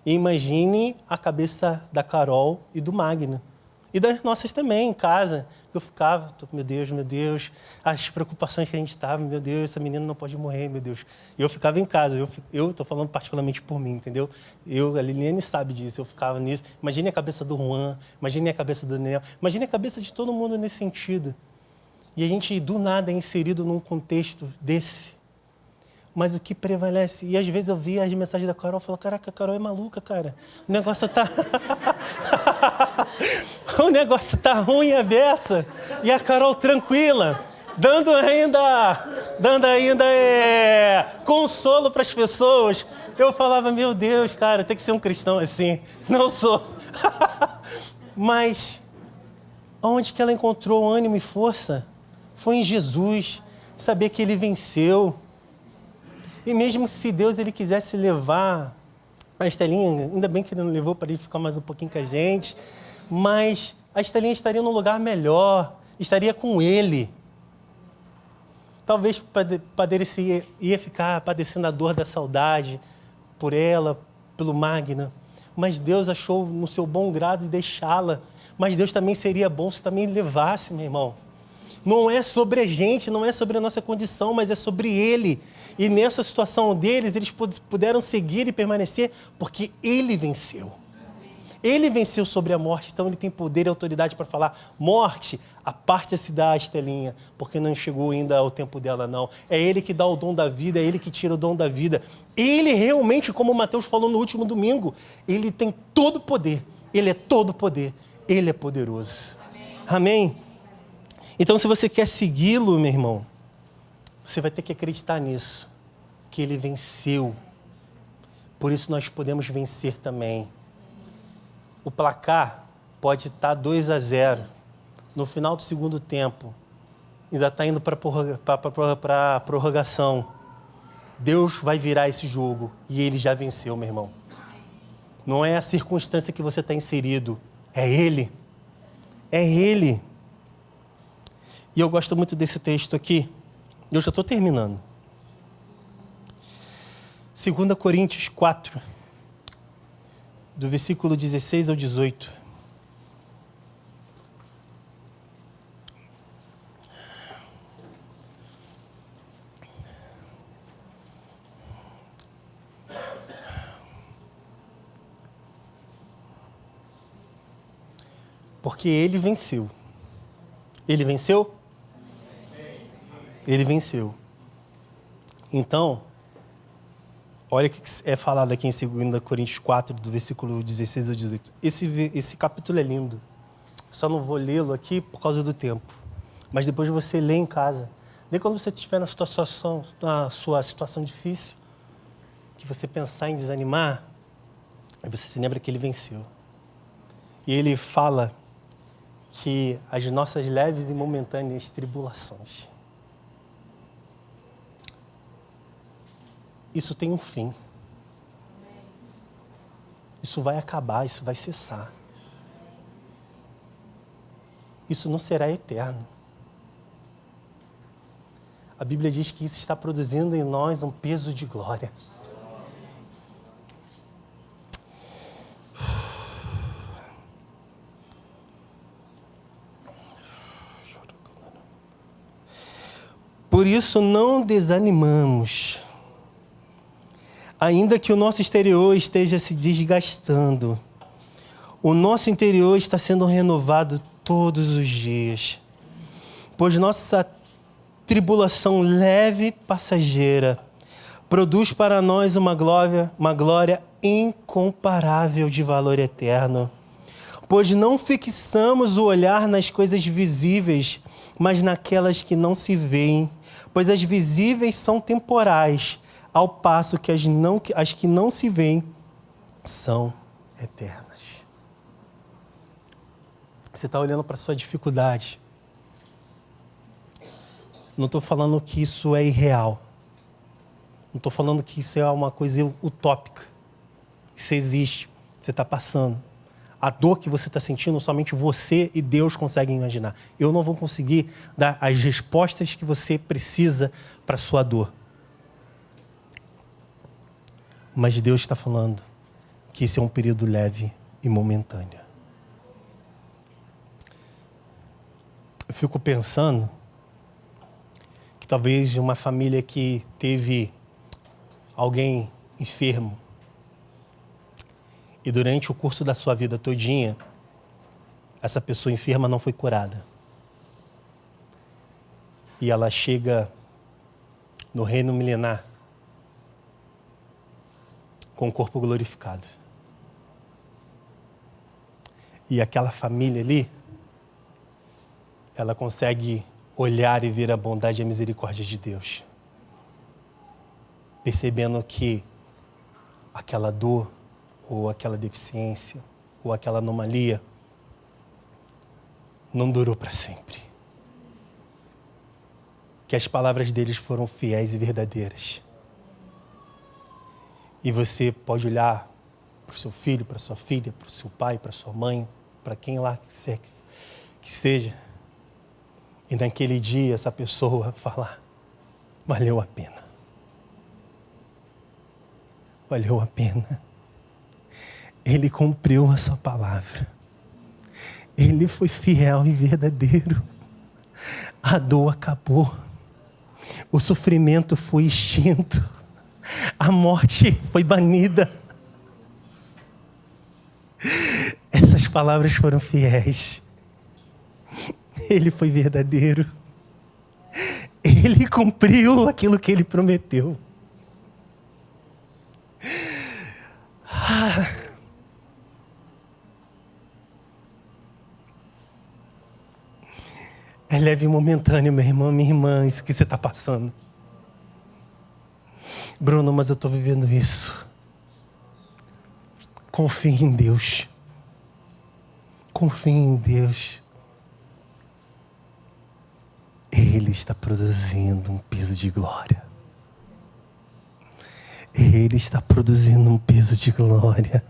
E imagine a cabeça da Carol e do Magno. E das nossas também, em casa. Que eu ficava, meu Deus, as preocupações que a gente estava, meu Deus, essa menina não pode morrer, meu Deus. E eu ficava em casa, eu estou falando particularmente por mim, entendeu? A Liliane sabe disso, eu ficava nisso. Imagine a cabeça do Juan, imagine a cabeça do Daniel, imagine a cabeça de todo mundo nesse sentido. E a gente, do nada, é inserido num contexto desse. Mas o que prevalece? E às vezes eu via as mensagens da Carol e falo, caraca, a Carol é maluca, cara. O negócio tá... o negócio tá ruim a beça. E a Carol tranquila, dando ainda consolo para as pessoas. Eu falava, meu Deus, cara, tem que ser um cristão assim. Não sou. Mas onde que ela encontrou ânimo e força? Foi em Jesus, saber que Ele venceu. E mesmo se Deus ele quisesse levar A Estelinha, ainda bem que ele não levou para ele ficar mais um pouquinho com a gente, mas a Estelinha estaria num lugar melhor, estaria com ele. Talvez ia ficar padecendo a dor da saudade por ela, pelo Magna, mas Deus achou no seu bom grado de deixá-la. Mas Deus também seria bom se também levasse, meu irmão. Não é sobre a gente, não é sobre a nossa condição, mas é sobre Ele. E nessa situação deles, eles puderam seguir e permanecer porque Ele venceu. Ele venceu sobre a morte, então Ele tem poder e autoridade para falar: morte, aparte-se da Estelinha, porque não chegou ainda o tempo dela, não. É Ele que dá o dom da vida, é Ele que tira o dom da vida. Ele realmente, como o Mateus falou no último domingo, Ele tem todo o poder. Ele é todo o poder. Ele é poderoso. Amém? Então, se você quer segui-lo, meu irmão, você vai ter que acreditar nisso, que Ele venceu. Por isso nós podemos vencer também. O placar pode estar 2-0. No final do segundo tempo, ainda está indo para a prorrogação. Deus vai virar esse jogo e Ele já venceu, meu irmão. Não é a circunstância que você está inserido, é Ele. É Ele. E eu gosto muito desse texto aqui. Eu já estou terminando. 2 Coríntios 4, do versículo 16 ao 18. Porque Ele venceu. Ele venceu? Ele venceu. Então, olha o que é falado aqui em 2 Coríntios 4, do versículo 16 ao 18. Esse capítulo é lindo. Só não vou lê-lo aqui por causa do tempo. Mas depois você lê em casa. Lê quando você estiver na sua situação difícil, que você pensar em desanimar, aí você se lembra que Ele venceu. E Ele fala que as nossas leves e momentâneas tribulações, isso tem um fim. Isso vai acabar, isso vai cessar. Isso não será eterno. A Bíblia diz que isso está produzindo em nós um peso de glória. Por isso não desanimamos. Ainda que o nosso exterior esteja se desgastando, o nosso interior está sendo renovado todos os dias. Pois nossa tribulação leve e passageira produz para nós uma glória incomparável de valor eterno. Pois não fixamos o olhar nas coisas visíveis, mas naquelas que não se veem. Pois as visíveis são temporais, ao passo que as que não se veem são eternas. Você está olhando para a sua dificuldade. Não estou falando que isso é irreal. Não estou falando que isso é uma coisa utópica. Isso existe. Você está passando. A dor que você está sentindo, somente você e Deus conseguem imaginar. Eu não vou conseguir dar as respostas que você precisa para a sua dor. Mas Deus está falando que esse é um período leve e momentâneo. Eu fico pensando que talvez uma família que teve alguém enfermo e durante o curso da sua vida todinha, essa pessoa enferma não foi curada. E ela chega no reino milenar com o corpo glorificado. E aquela família ali, ela consegue olhar e ver a bondade e a misericórdia de Deus. Percebendo que aquela dor, ou aquela deficiência, ou aquela anomalia, não durou para sempre. Que as palavras deles foram fiéis e verdadeiras. E você pode olhar para o seu filho, para a sua filha, para o seu pai, para a sua mãe, para quem lá que seja. E naquele dia essa pessoa falar, valeu a pena. Valeu a pena. Ele cumpriu a sua palavra. Ele foi fiel e verdadeiro. A dor acabou. O sofrimento foi extinto. A morte foi banida. Essas palavras foram fiéis. Ele foi verdadeiro. Ele cumpriu aquilo que ele prometeu. É leve e momentâneo, meu irmão, minha irmã, isso que você está passando. Bruno, mas eu estou vivendo isso. Confie em Deus. Confie em Deus. Ele está produzindo um peso de glória. Ele está produzindo um peso de glória.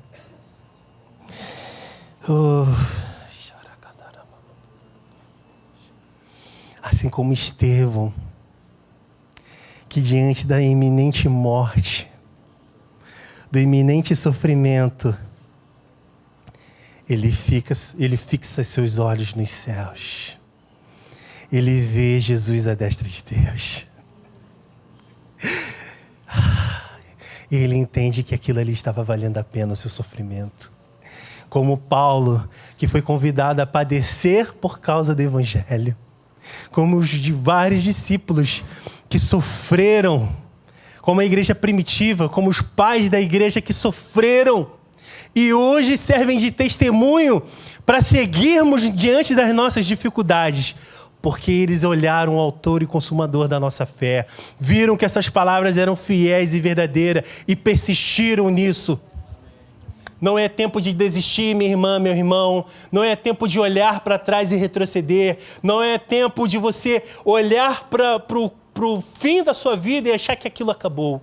Assim como Estevão, que diante da iminente morte, do iminente sofrimento, ele fixa seus olhos nos céus. Ele vê Jesus à destra de Deus. E ele entende que aquilo ali estava valendo a pena o seu sofrimento. Como Paulo, que foi convidado a padecer por causa do Evangelho. Como os de vários discípulos que sofreram, como a igreja primitiva, como os pais da igreja que sofreram e hoje servem de testemunho para seguirmos diante das nossas dificuldades, porque eles olharam o autor e consumador da nossa fé, viram que essas palavras eram fiéis e verdadeiras e persistiram nisso. Não é tempo de desistir, minha irmã, meu irmão. Não é tempo de olhar para trás e retroceder. Não é tempo de você olhar para o fim da sua vida e achar que aquilo acabou.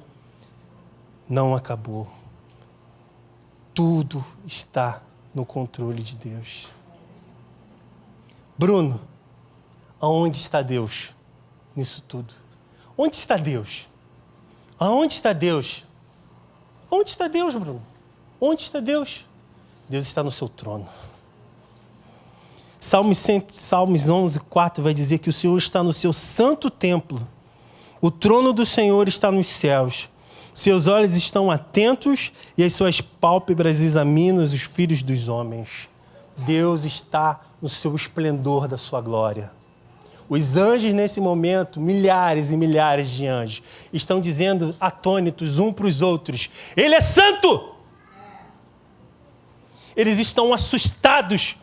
Não acabou. Tudo está no controle de Deus. Bruno, aonde está Deus nisso tudo? Onde está Deus? Aonde está Deus? Onde está Deus, Bruno? Onde está Deus? Deus está no seu trono. Salmos 11:4 vai dizer que o Senhor está no seu santo templo. O trono do Senhor está nos céus. Seus olhos estão atentos e as suas pálpebras examinam os filhos dos homens. Deus está no seu esplendor da sua glória. Os anjos, nesse momento, milhares e milhares de anjos, estão dizendo atônitos uns para os outros: Ele é santo! Eles estão assustados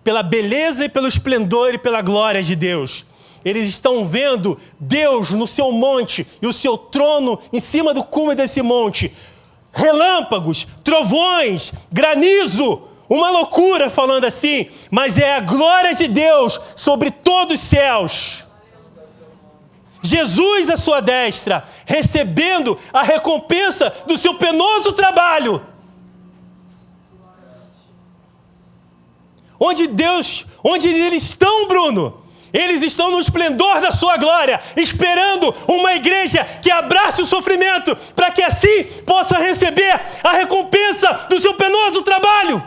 pela beleza e pelo esplendor e pela glória de Deus. Eles estão vendo Deus no seu monte e o seu trono em cima do cume desse monte. Relâmpagos, trovões, granizo, uma loucura falando assim, mas é a glória de Deus sobre todos os céus. Jesus à sua destra, recebendo a recompensa do seu penoso trabalho. Onde eles estão, Bruno? Eles estão no esplendor da sua glória, esperando uma igreja que abrace o sofrimento, para que assim possa receber a recompensa do seu penoso trabalho.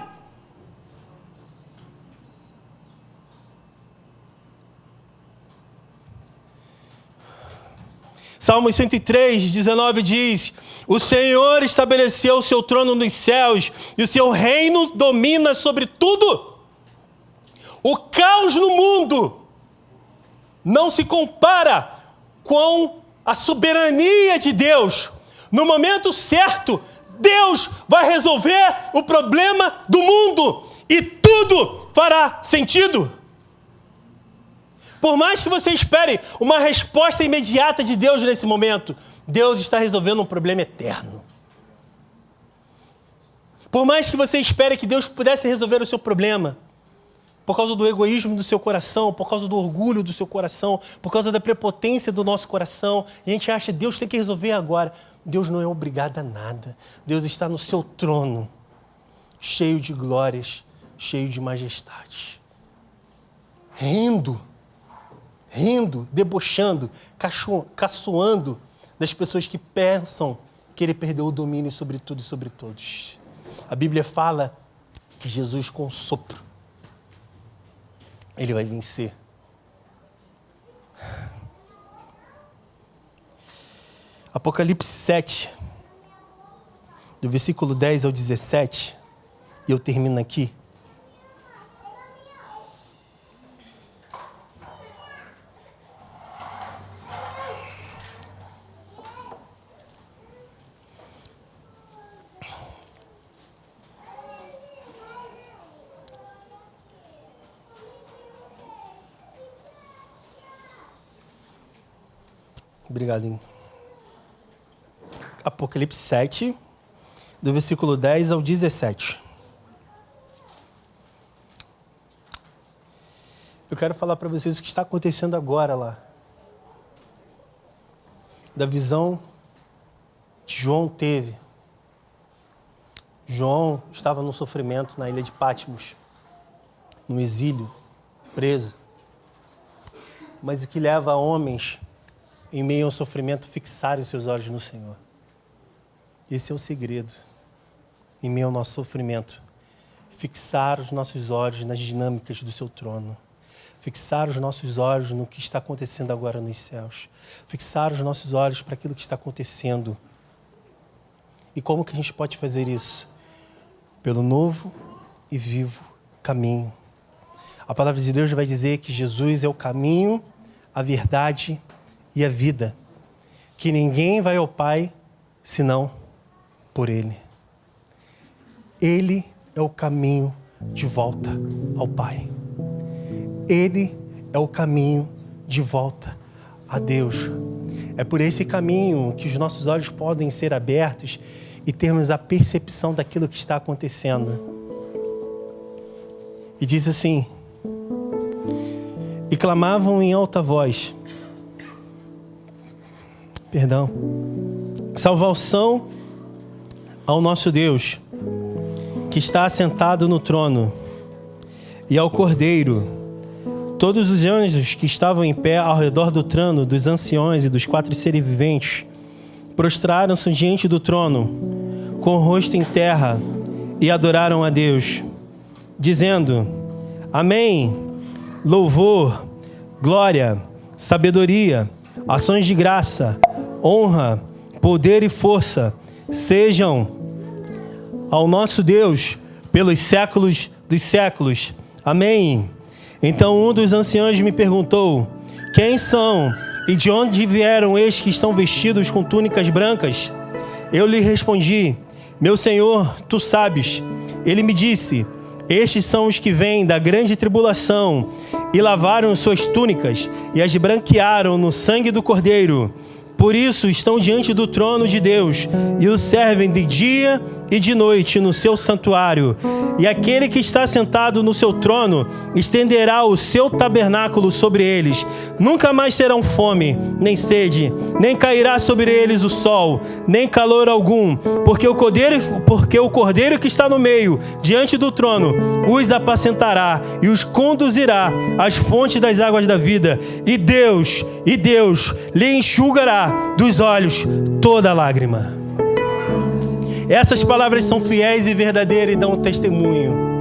Salmos 103:19 diz: O Senhor estabeleceu o seu trono nos céus e o seu reino domina sobre tudo. O caos no mundo não se compara com a soberania de Deus. No momento certo, Deus vai resolver o problema do mundo e tudo fará sentido. Por mais que você espere uma resposta imediata de Deus nesse momento, Deus está resolvendo um problema eterno. Por mais que você espere que Deus pudesse resolver o seu problema, por causa do egoísmo do seu coração, por causa do orgulho do seu coração, por causa da prepotência do nosso coração, a gente acha que Deus tem que resolver agora. Deus não é obrigado a nada. Deus está no seu trono, cheio de glórias, cheio de majestade. Rindo, debochando, caçoando das pessoas que pensam que ele perdeu o domínio sobre tudo e sobre todos. A Bíblia fala que Jesus, com sopro, ele vai vencer. Apocalipse 7, do versículo 10 ao 17, e eu termino aqui. Obrigado, hein? Apocalipse 7, do versículo 10 ao 17. Eu quero falar para vocês o que está acontecendo agora lá. Da visão que João teve. João estava no sofrimento na ilha de Patmos, no exílio, preso. Mas o que leva homens, em meio ao sofrimento, fixarem os seus olhos no Senhor. Esse é o segredo. Em meio ao nosso sofrimento, fixar os nossos olhos nas dinâmicas do seu trono. Fixar os nossos olhos no que está acontecendo agora nos céus. Fixar os nossos olhos para aquilo que está acontecendo. E como que a gente pode fazer isso? Pelo novo e vivo caminho. A palavra de Deus vai dizer que Jesus é o caminho, a verdade e a vida. Que ninguém vai ao Pai senão por Ele. Ele é o caminho de volta ao Pai. Ele é o caminho de volta a Deus. É por esse caminho que os nossos olhos podem ser abertos e termos a percepção daquilo que está acontecendo. E diz assim: e clamavam em alta voz, salvação ao nosso Deus, que está assentado no trono, e ao Cordeiro. Todos os anjos que estavam em pé ao redor do trono, dos anciões e dos 4 seres viventes, prostraram-se diante do trono, com o rosto em terra, e adoraram a Deus, dizendo: Amém, louvor, glória, sabedoria, ações de graça, honra, poder e força, sejam ao nosso Deus pelos séculos dos séculos. Amém. Então um dos anciãos me perguntou: quem são e de onde vieram estes que estão vestidos com túnicas brancas? Eu lhe respondi: meu Senhor, tu sabes. Ele me disse: estes são os que vêm da grande tribulação e lavaram suas túnicas e as branquearam no sangue do Cordeiro. Por isso estão diante do trono de Deus e o servem de dia e de noite no seu santuário. E aquele que está sentado no seu trono estenderá o seu tabernáculo sobre eles. Nunca mais terão fome, nem sede, nem cairá sobre eles o sol, nem calor algum, porque o Cordeiro que está no meio, diante do trono, os apacentará e os conduzirá às fontes das águas da vida. E Deus lhe enxugará dos olhos toda lágrima. Essas palavras são fiéis e verdadeiras e dão testemunho.